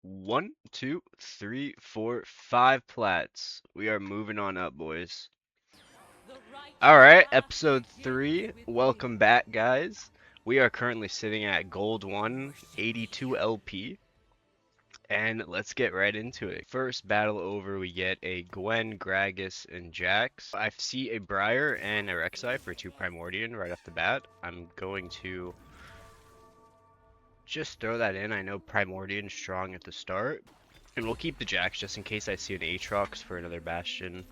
One, two, three, four, five plats. We are moving on up, boys. Alright, episode 3. Welcome back, guys. We are currently sitting at gold 1, 82 LP. And let's get right into it. First battle over, we get a Gwen, Gragas, and Jax. I see a Briar and a Rek'Sai for 2 Primordian right off the bat. I'm going to just throw that in. I know Primordian's strong at the start. And we'll keep the Jax just in case I see an Aatrox for another Bastion.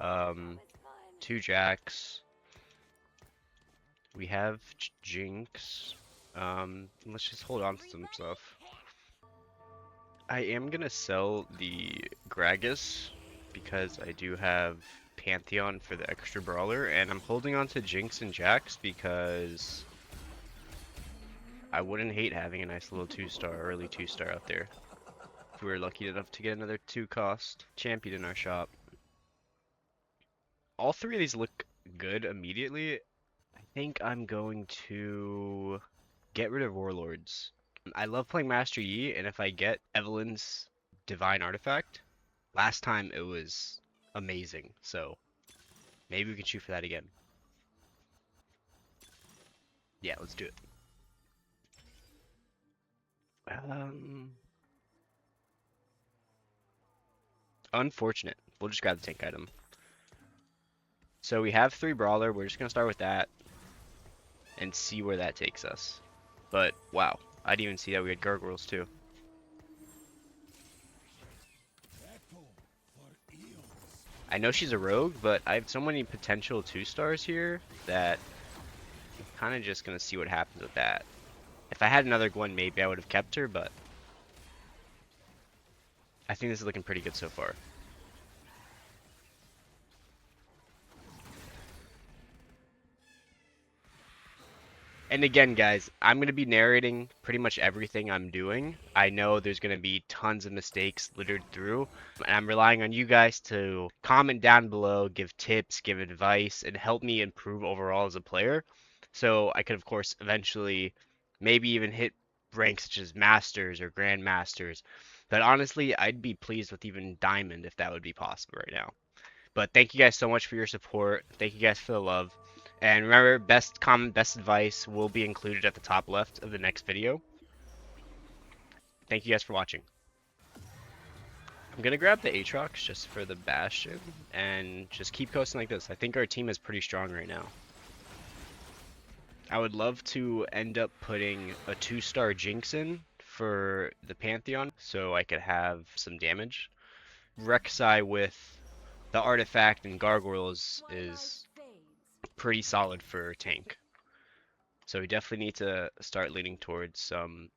2 Jax. We have Jinx. Let's just hold on to some stuff. I am gonna sell the Gragas because I do have Pantheon for the extra brawler, and I'm holding on to Jinx and Jax because I wouldn't hate having a nice little 2-star, early 2-star out there. If we were lucky enough to get another 2-cost champion in our shop. All 3 of these look good immediately. I think I'm going to get rid of Warlords. I love playing Master Yi, and if I get Evelyn's Divine Artifact, last time it was amazing, so maybe we can shoot for that again. Yeah, let's do it. Unfortunate. We'll just grab the tank item. So we have 3 Brawler, we're just gonna start with that and see where that takes us. But wow, I didn't even see that we had gargoyles too. I know she's a rogue, but I have so many potential 2-stars here that I'm kind of just gonna see what happens with that. If I had another Gwen, maybe I would have kept her, but I think this is looking pretty good so far. And again, guys, I'm going to be narrating pretty much everything I'm doing. I know there's going to be tons of mistakes littered through, and I'm relying on you guys to comment down below, give tips, give advice, and help me improve overall as a player. So I could, of course, eventually maybe even hit ranks such as Masters or Grandmasters. But honestly, I'd be pleased with even Diamond if that would be possible right now. But thank you guys so much for your support. Thank you guys for the love. And remember, best comment, best advice will be included at the top left of the next video. Thank you guys for watching. I'm going to grab the Aatrox just for the Bastion and just keep coasting like this. I think our team is pretty strong right now. I would love to end up putting a 2-star Jinx in for the Pantheon so I could have some damage. Rek'Sai with the artifact and gargoyles is pretty solid for tank. So we definitely need to start leaning towards some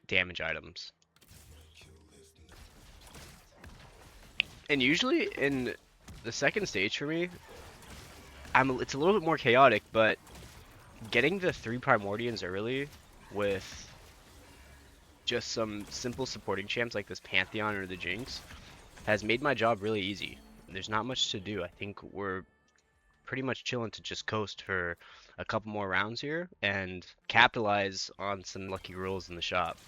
damage items. And usually in the second stage for me, it's a little bit more chaotic, but getting the 3 Primordians early with just some simple supporting champs like this Pantheon or the Jinx has made my job really easy. There's not much to do. I think we're pretty much chilling to just coast for a couple more rounds here and capitalize on some lucky rolls in the shop.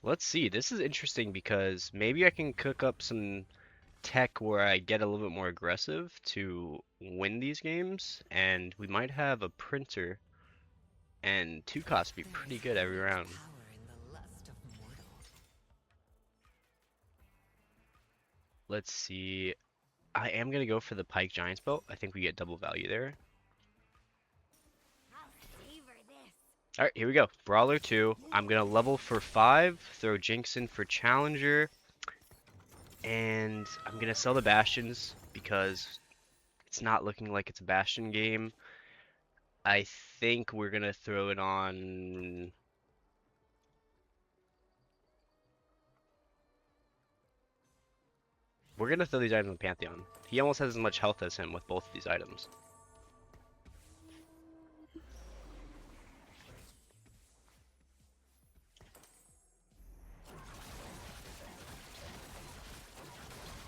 Let's see. This is interesting because maybe I can cook up some tech where I get a little bit more aggressive to win these games, and we might have a printer and 2 costs be pretty good every round. Let's see. I am going to go for the Pike Giant's Belt. I think we get double value there. Alright, here we go. Brawler 2. I'm going to level for 5, throw Jinx in for Challenger, and I'm going to sell the Bastions because it's not looking like it's a Bastion game. I think we're going to throw it on... We're going to throw these items on Pantheon. He almost has as much health as him with both of these items.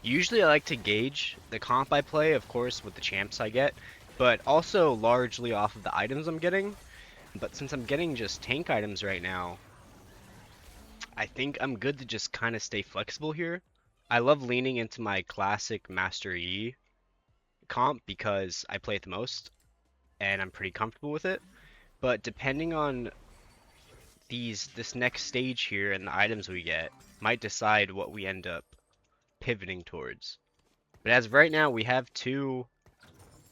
Usually I like to gauge the comp I play, of course, with the champs I get, but also largely off of the items I'm getting. But since I'm getting just tank items right now, I think I'm good to just kind of stay flexible here. I love leaning into my classic Master Yi comp because I play it the most and I'm pretty comfortable with it. But depending on this next stage here and the items we get, might decide what we end up pivoting towards. But as of right now, we have two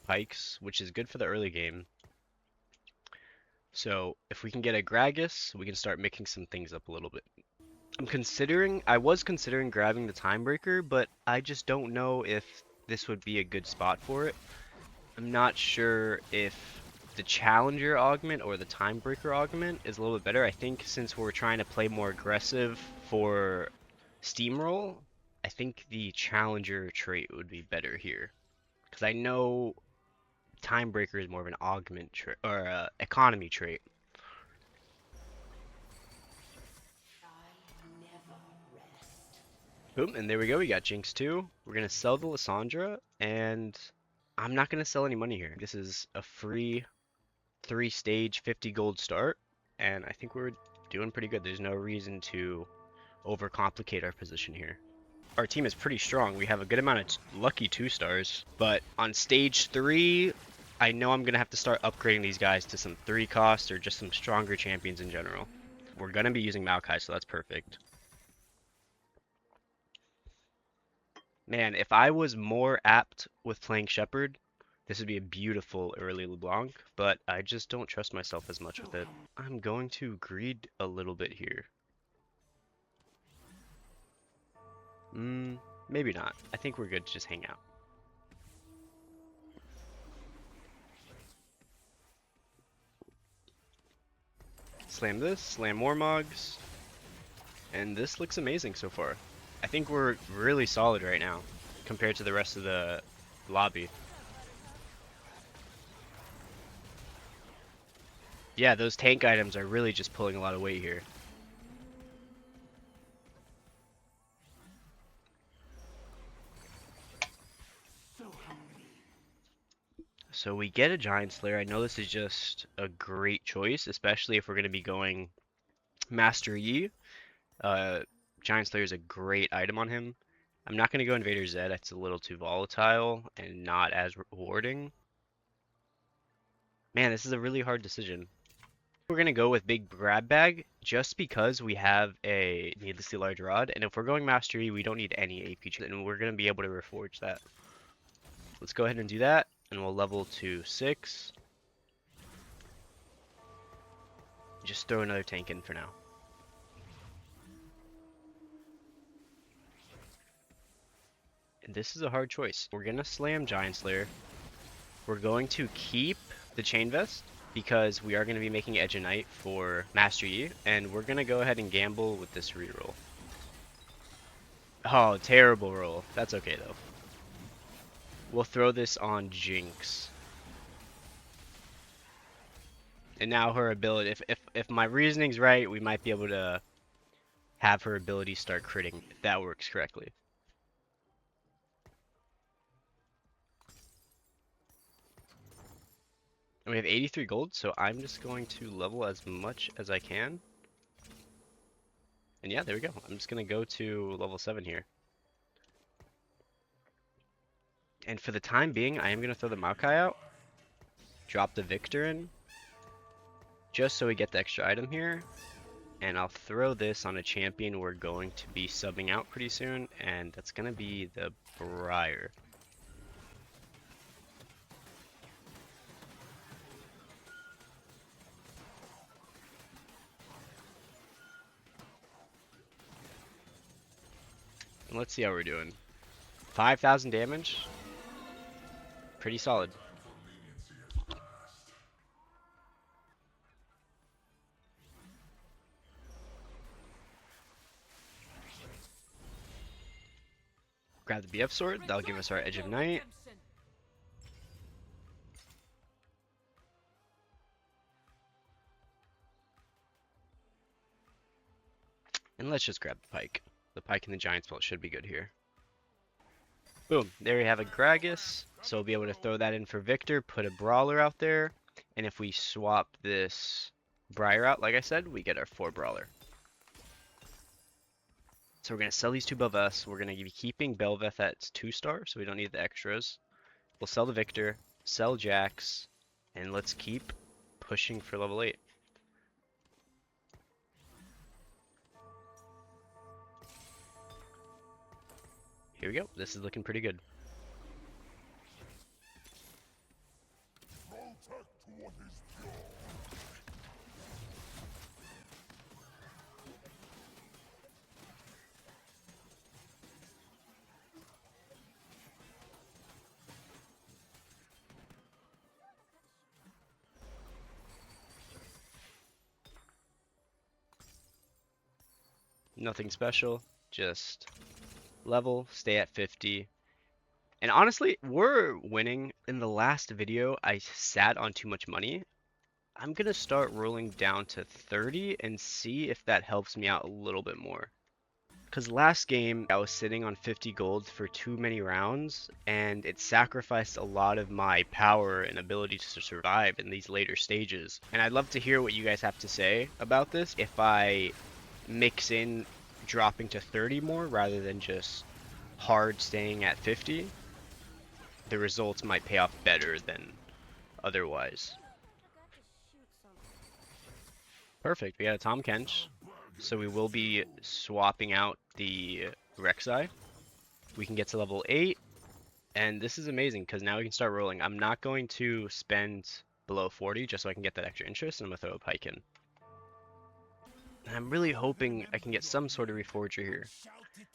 pikes, which is good for the early game. So if we can get a Gragas, we can start mixing some things up a little bit. I was considering grabbing the Timebreaker, but I just don't know if this would be a good spot for it. I'm not sure if the Challenger augment or the Timebreaker augment is a little bit better. I think since we're trying to play more aggressive for Steamroll, I think the Challenger trait would be better here. Because I know Timebreaker is more of an augment trait or economy trait. Boom, and there we go. We got Jinx 2. We're going to sell the Lissandra, and I'm not going to sell any money here. This is a free 3-stage 50 gold start, and I think we're doing pretty good. There's no reason to overcomplicate our position here. Our team is pretty strong. We have a good amount of lucky 2-stars, but on stage 3, I know I'm going to have to start upgrading these guys to some 3 cost or just some stronger champions in general. We're going to be using Maokai, so that's perfect. Man, if I was more apt with playing Shepherd, this would be a beautiful early LeBlanc, but I just don't trust myself as much with it. I'm going to greed a little bit here. Maybe not. I think we're good to just hang out. Slam this, slam more Mogs, and this looks amazing so far. I think we're really solid right now compared to the rest of the lobby. Yeah, those tank items are really just pulling a lot of weight here. So we get a Giant Slayer. I know this is just a great choice, especially if we're going to be going Master Yi. Uh, Giant Slayer is a great item on him. I'm not going to go Invader Z. That's a little too volatile and not as rewarding. Man, this is a really hard decision. We're going to go with Big Grab Bag just because we have a needlessly large rod. And if we're going Master Yi, we don't need any AP. And we're going to be able to reforge that. Let's go ahead and do that. And we'll level to 6. Just throw another tank in for now. And this is a hard choice. We're going to slam Giant Slayer. We're going to keep the Chain Vest because we are going to be making Edge of Night for Master Yi. And we're going to go ahead and gamble with this reroll. Oh, terrible roll. That's okay though. We'll throw this on Jinx. And now her ability, if my reasoning's right, we might be able to have her ability start critting if that works correctly. And we have 83 gold, so I'm just going to level as much as I can. And yeah, there we go. I'm just going to go to level 7 here. And for the time being, I am going to throw the Maokai out. Drop the Victor in. Just so we get the extra item here. And I'll throw this on a champion we're going to be subbing out pretty soon. And that's going to be the Briar. And let's see how we're doing. 5,000 damage. Pretty solid. Grab the BF sword. That'll give us our Edge of Night. And let's just grab the pike. The pike and the giant spell should be good here. Boom, there we have a Gragas. So we'll be able to throw that in for Victor, put a Brawler out there, and if we swap this Briar out, like I said, we get our 4 Brawler. So we're going to sell these two above us. We're going to be keeping Belveth at 2-star, so we don't need the extras. We'll sell the Victor, sell Jax, and let's keep pushing for level 8. Here we go. This is looking pretty good. Nothing special, just level, stay at 50. And honestly, we're winning. In the last video, I sat on too much money. I'm gonna start rolling down to 30 and see if that helps me out a little bit more. Because last game, I was sitting on 50 gold for too many rounds, and it sacrificed a lot of my power and ability to survive in these later stages. And I'd love to hear what you guys have to say about this. If I mix in dropping to 30 more rather than just hard staying at 50, the results might pay off better than otherwise. Perfect, we got a Tom Kench, so we will be swapping out the Rek'Sai. We can get to level 8, and this is amazing because now we can start rolling. I'm not going to spend below 40 just so I can get that extra interest, and I'm going to throw a Pike in. And I'm really hoping I can get some sort of Reforger here.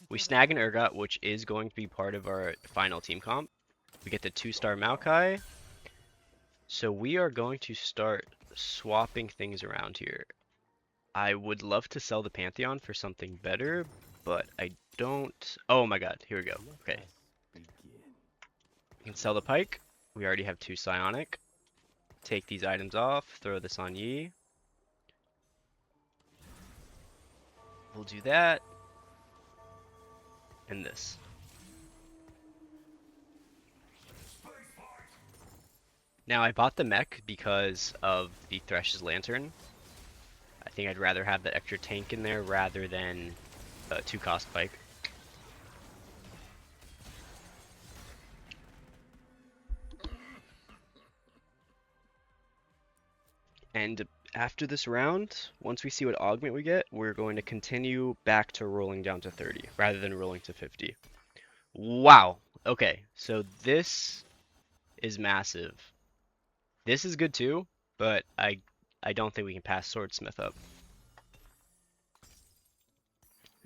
We snag an Urgot, which is going to be part of our final team comp. We get the 2-star Maokai. So we are going to start swapping things around here. I would love to sell the Pantheon for something better, but I don't. Oh my god, here we go. Okay. We can sell the Pike. We already have 2 Psionic. Take these items off, throw this on Yi. We'll do that. And this. Now I bought the mech because of the Thresh's Lantern. I think I'd rather have that extra tank in there rather than a 2-cost Pike. And after this round, once we see what augment we get, we're going to continue back to rolling down to 30 rather than rolling to 50. Wow. Okay, so this is massive. This is good too, but I don't think we can pass Swordsmith up.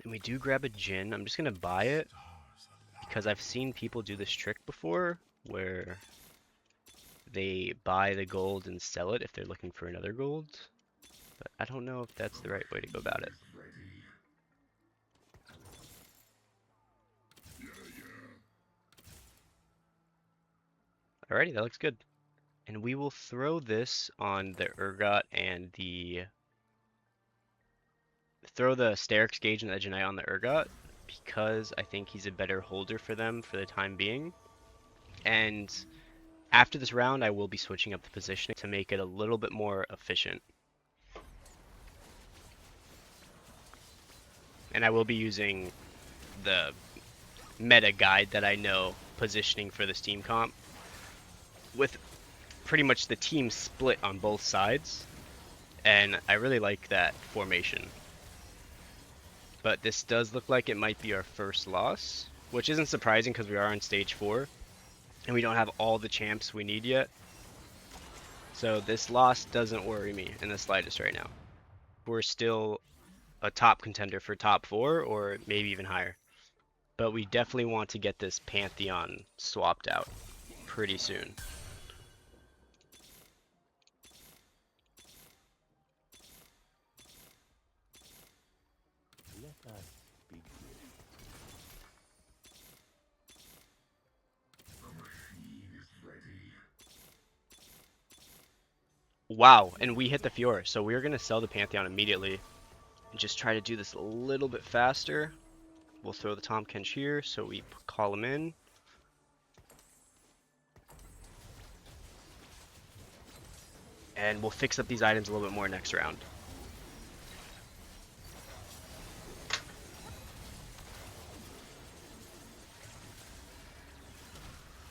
And we do grab a Jhin. I'm just gonna buy it because I've seen people do this trick before where they buy the gold and sell it if they're looking for another gold. But I don't know if that's the right way to go about it. Alrighty, that looks good. And we will throw this on the Urgot and throw the Sterix Gauge and the Edge on the Urgot because I think he's a better holder for them for the time being. And after this round, I will be switching up the positioning to make it a little bit more efficient. And I will be using the meta guide that I know positioning for this team comp with pretty much the team split on both sides. And I really like that formation. But this does look like it might be our first loss, which isn't surprising because we are on stage 4 and we don't have all the champs we need yet. So this loss doesn't worry me in the slightest right now. We're still a top contender for top 4 or maybe even higher. But we definitely want to get this Pantheon swapped out pretty soon. Wow, and we hit the Fiora, so we're going to sell the Pantheon immediately and just try to do this a little bit faster. We'll throw the Tom Kench here, so we call him in. and we'll fix up these items a little bit more next round.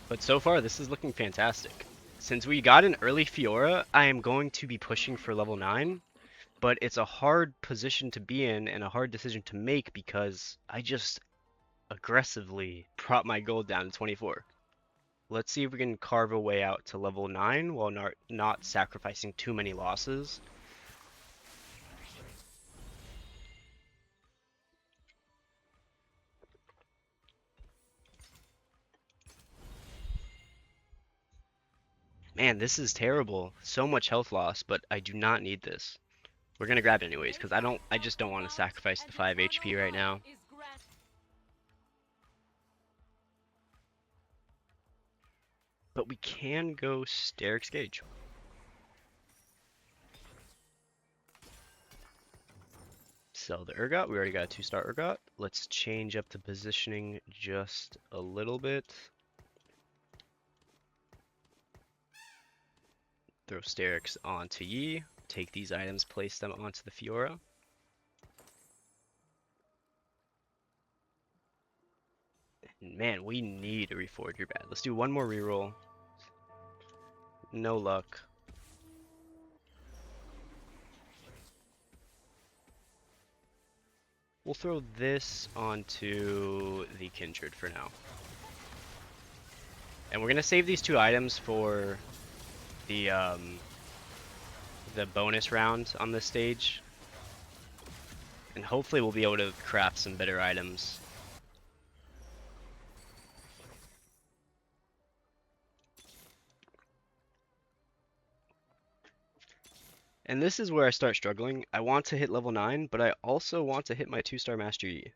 But so far, this is looking fantastic. Since we got an early Fiora, I am going to be pushing for level 9, but it's a hard position to be in and a hard decision to make because I just aggressively brought my gold down to 24. Let's see if we can carve a way out to level 9 while not sacrificing too many losses. Man, this is terrible. So much health loss, but I do not need this. We're gonna grab it anyways, because I just don't want to sacrifice the 5 HP right now. But we can go Steric's Gauge. Sell the Urgot. We already got a 2-star Urgot. Let's change up the positioning just a little bit. Throw Steric's onto Yi. Take these items, place them onto the Fiora. And man, we need a Reforge your bad. Let's do one more reroll. No luck. We'll throw this onto the Kindred for now. And we're gonna save these 2 items for the bonus round on this stage. And hopefully we'll be able to craft some better items. And this is where I start struggling. I want to hit level 9, but I also want to hit my 2-star Master Yi.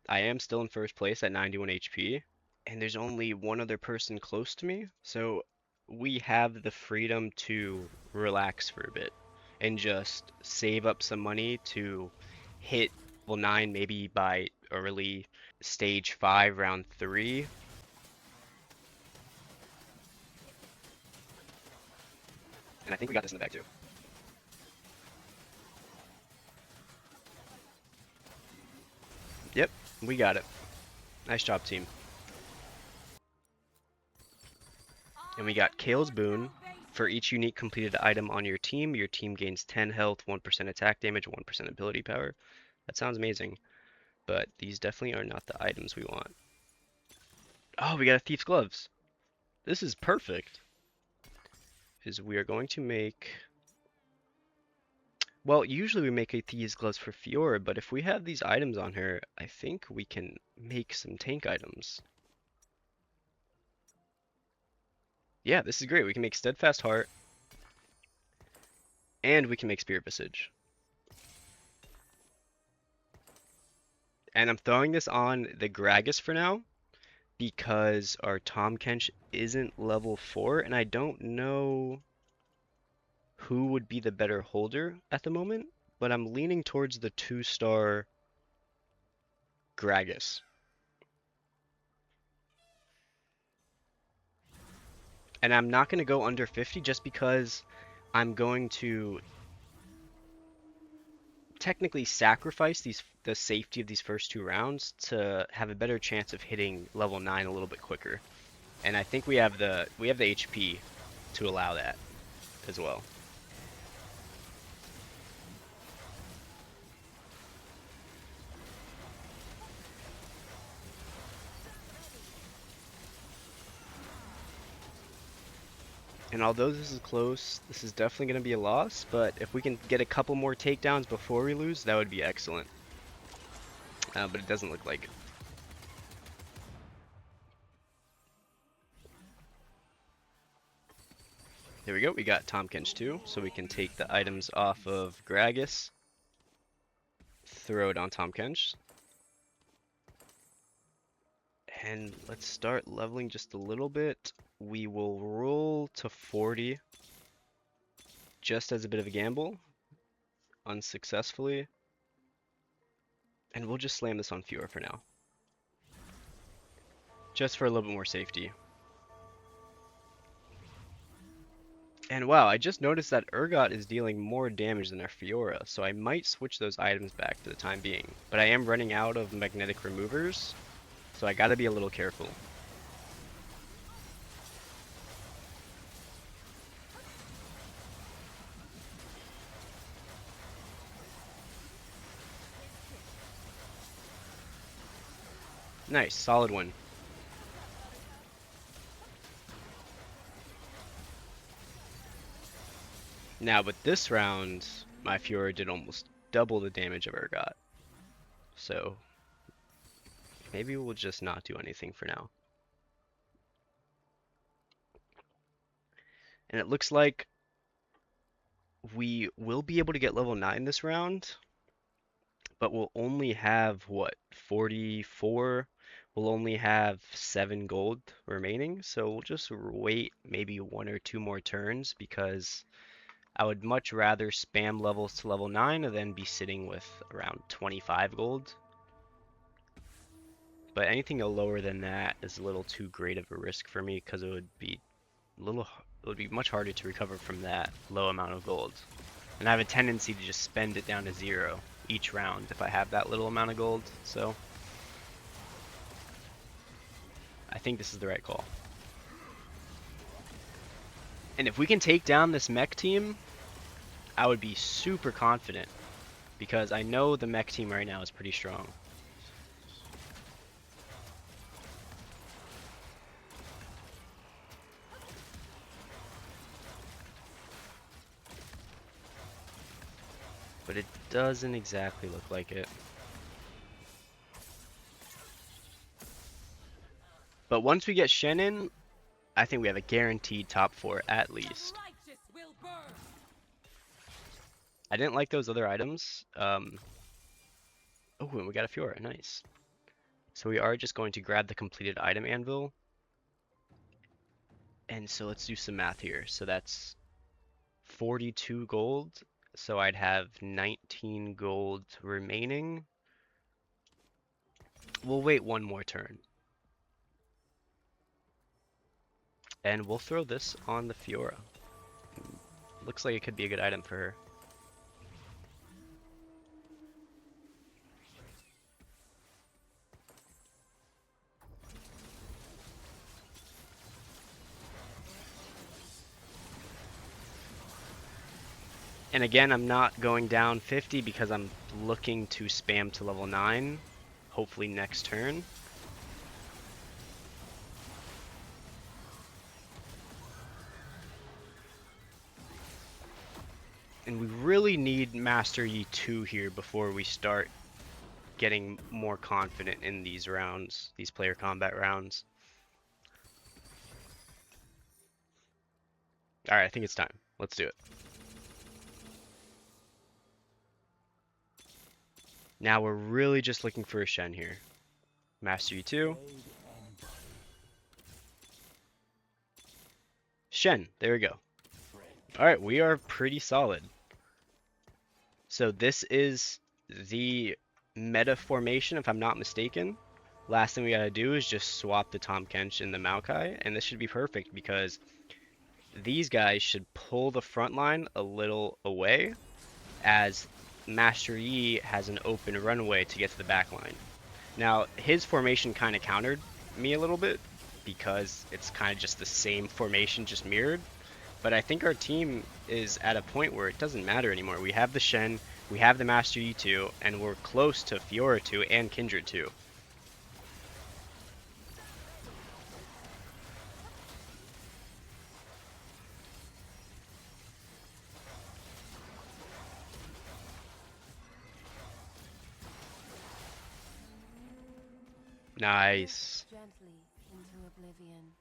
I am still in first place at 91 HP, and there's only one other person close to me, so we have the freedom to relax for a bit and just save up some money to hit level 9 maybe by early stage 5, round 3. And I think we got this in the bag too. Yep, we got it. Nice job, team. And we got Kale's Boon. For each unique completed item on your team gains 10 health, 1% attack damage, 1% ability power. That sounds amazing, but these definitely are not the items we want. Oh, we got a Thief's Gloves. This is perfect. Is we are going to make... Well, usually we make a Thieves Gloves for Fiora, but if we have these items on her, I think we can make some tank items. Yeah, this is great. We can make Steadfast Heart, and we can make Spirit Visage. And I'm throwing this on the Gragas for now, because our Tahm Kench isn't level 4, and I don't know who would be the better holder at the moment, but I'm leaning towards the 2-star Gragas. And I'm not going to go under 50 just because I'm going to technically sacrifice the safety of these first 2 rounds to have a better chance of hitting level 9 a little bit quicker. And I think we have the HP to allow that as well. And although this is close, this is definitely going to be a loss, but if we can get a couple more takedowns before we lose, that would be excellent. But it doesn't look like it. There we go, we got Tahm Kench too, so we can take the items off of Gragas, throw it on Tahm Kench. And let's start leveling just a little bit. We will roll to 40 just as a bit of a gamble, unsuccessfully. And we'll just slam this on Fiora for now, just for a little bit more safety. And wow, I just noticed that Urgot is dealing more damage than our Fiora, so I might switch those items back for the time being. But I am running out of magnetic removers, so I gotta be a little careful. Nice, solid one. Now, but this round, my Fiora did almost double the damage of Urgot. So, maybe we'll just not do anything for now. And it looks like we will be able to get level 9 this round, but we'll only have, what, 44? We'll only have 7 gold remaining, so we'll just wait maybe 1 or 2 more turns because I would much rather spam levels to level 9 than be sitting with around 25 gold. But anything lower than that is a little too great of a risk for me because it would be much harder to recover from that low amount of gold. And I have a tendency to just spend it down to 0 each round if I have that little amount of gold, so I think this is the right call. And if we can take down this mech team, I would be super confident because I know the mech team right now is pretty strong. But it doesn't exactly look like it. But once we get Shen in, I think we have a guaranteed top 4 at least. I didn't like those other items. Oh, and we got a Fiora, nice. So we are just going to grab the completed item anvil. And so let's do some math here. So that's 42 gold. So I'd have 19 gold remaining. We'll wait 1 more turn. And we'll throw this on the Fiora. Looks like it could be a good item for her. And again, I'm not going down 50 because I'm looking to spam to level 9, hopefully next turn. And we really need Master Yi 2 here before we start getting more confident in these rounds, these player combat rounds. Alright, I think it's time. Let's do it. Now we're really just looking for a Shen here. Master Yi 2. Shen, there we go. Alright, we are pretty solid. So this is the meta formation, if I'm not mistaken. Last thing we gotta do is just swap the Tahm Kench and the Maokai, and this should be perfect because these guys should pull the front line a little away as Master Yi has an open runway to get to the back line. Now, his formation kind of countered me a little bit because it's kind of just the same formation, just mirrored. But I think our team is at a point where it doesn't matter anymore. We have the Shen, we have the Master Yi 2, and we're close to Fiora 2 and Kindred 2. Nice. Gently into oblivion.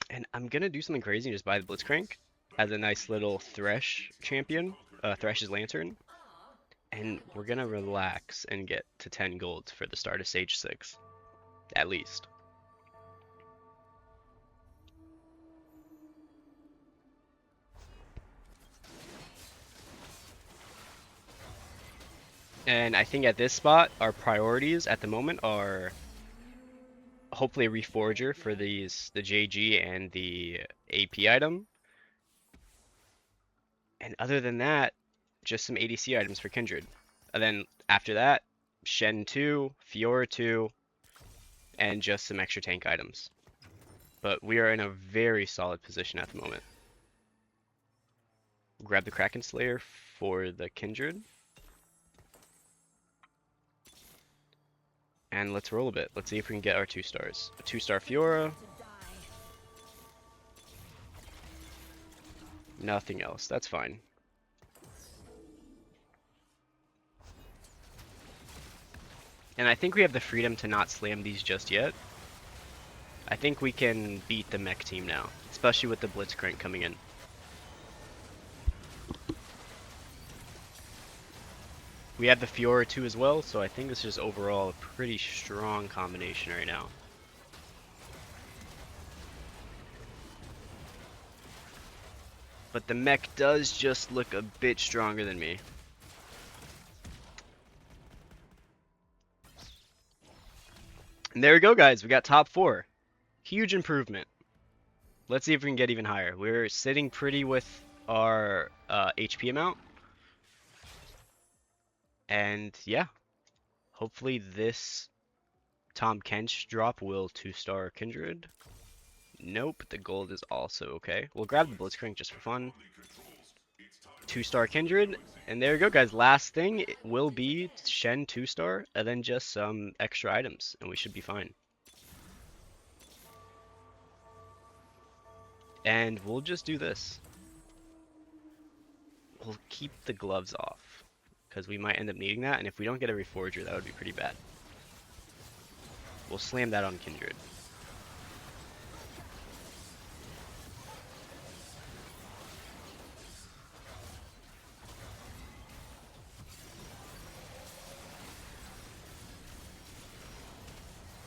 And I'm gonna do something crazy and just buy the Blitzcrank as a nice little Thresh champion, Thresh's Lantern. And we're gonna relax and get to 10 gold for the start of Stage 6. At least. And I think at this spot, our priorities at the moment are hopefully a reforger for the JG and the AP item. And other than that, just some ADC items for Kindred. And then after that, Shen 2, Fiora 2, and just some extra tank items. But we are in a very solid position at the moment. Grab the Kraken Slayer for the Kindred. And let's roll a bit. Let's see if we can get our 2 stars. A 2-star Fiora. Nothing else. That's fine. And I think we have the freedom to not slam these just yet. I think we can beat the mech team now, especially with the Blitzcrank coming in. We have the Fiora too as well, so I think this is overall a pretty strong combination right now. But the mech does just look a bit stronger than me. And there we go, guys. We got top 4. Huge improvement. Let's see if we can get even higher. We're sitting pretty with our HP amount. And yeah, hopefully this Tom Kench drop will 2-star Kindred. Nope, the gold is also okay. We'll grab the Blitzcrank just for fun. 2-star Kindred. And there you go, guys. Last thing will be Shen 2-star, and then just some extra items, and we should be fine. And we'll just do this. We'll keep the gloves off, because we might end up needing that, and if we don't get a Reforger, that would be pretty bad. We'll slam that on Kindred.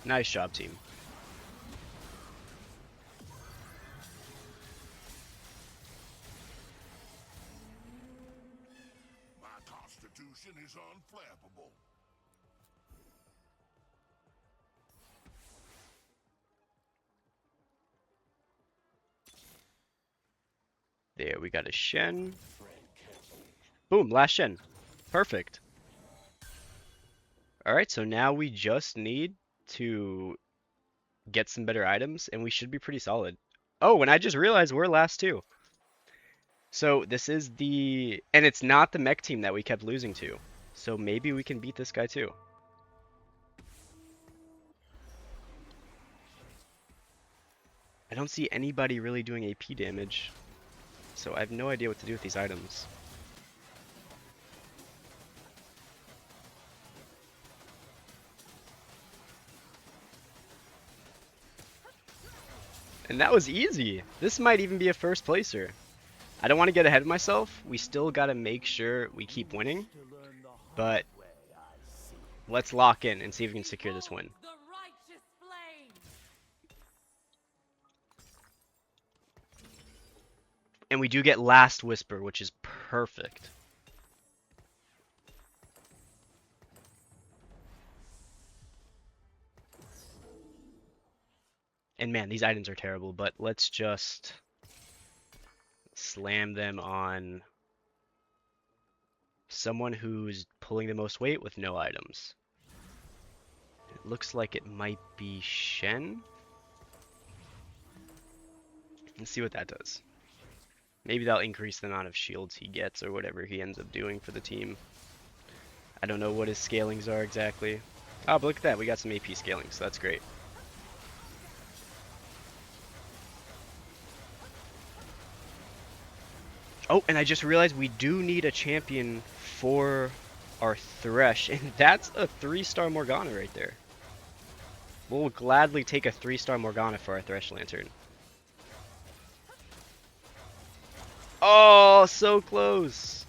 Nice job, team. My constitution is unflappable. There, we got a Shen. Boom, last Shen. Perfect. Alright, so now we just need to get some better items, and we should be pretty solid. Oh, and I just realized we're last too. So this is the... And it's not the mech team that we kept losing to. So maybe we can beat this guy too. I don't see anybody really doing AP damage. So I have no idea what to do with these items. And that was easy. This might even be a first placer. I don't want to get ahead of myself. We still got to make sure we keep winning. But let's lock in and see if we can secure this win. And we do get Last Whisper, which is perfect. And man, these items are terrible, but let's just slam them on someone who's pulling the most weight with no items. It looks like it might be Shen. Let's see what that does. Maybe that'll increase the amount of shields he gets or whatever he ends up doing for the team. I don't know what his scalings are exactly. Oh, but look at that. We got some AP scaling, so that's great. Oh, and I just realized we do need a champion for our Thresh, and that's a 3-star Morgana right there. We'll gladly take a 3-star Morgana for our Thresh Lantern. Oh, so close.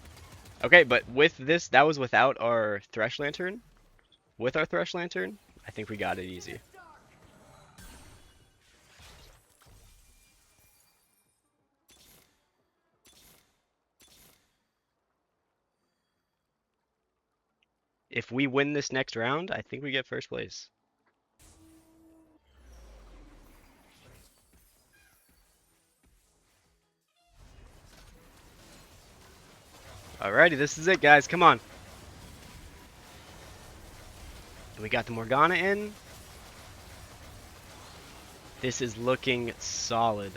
Okay, but with this, that was without our Thresh Lantern. With our Thresh Lantern, I think we got it easy. If we win this next round, I think we get first place. Alrighty, this is it, guys. Come on. We got the Morgana in. This is looking solid.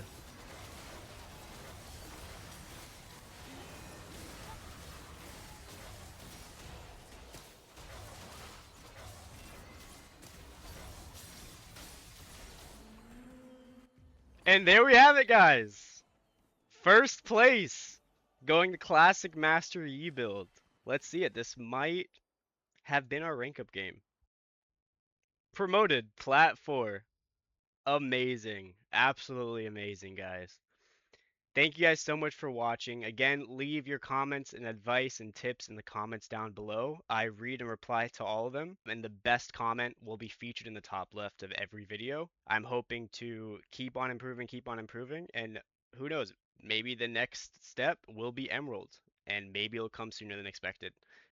And there we have it, guys. First place. Going to Classic Master Yi build. Let's see it. This might have been our rank up game. Promoted, Plat 4. Amazing. Absolutely amazing, guys. Thank you guys so much for watching. Again, leave your comments and advice and tips in the comments down below. I read and reply to all of them, and the best comment will be featured in the top left of every video. I'm hoping to keep on improving, and who knows, maybe the next step will be Emerald, and maybe it'll come sooner than expected.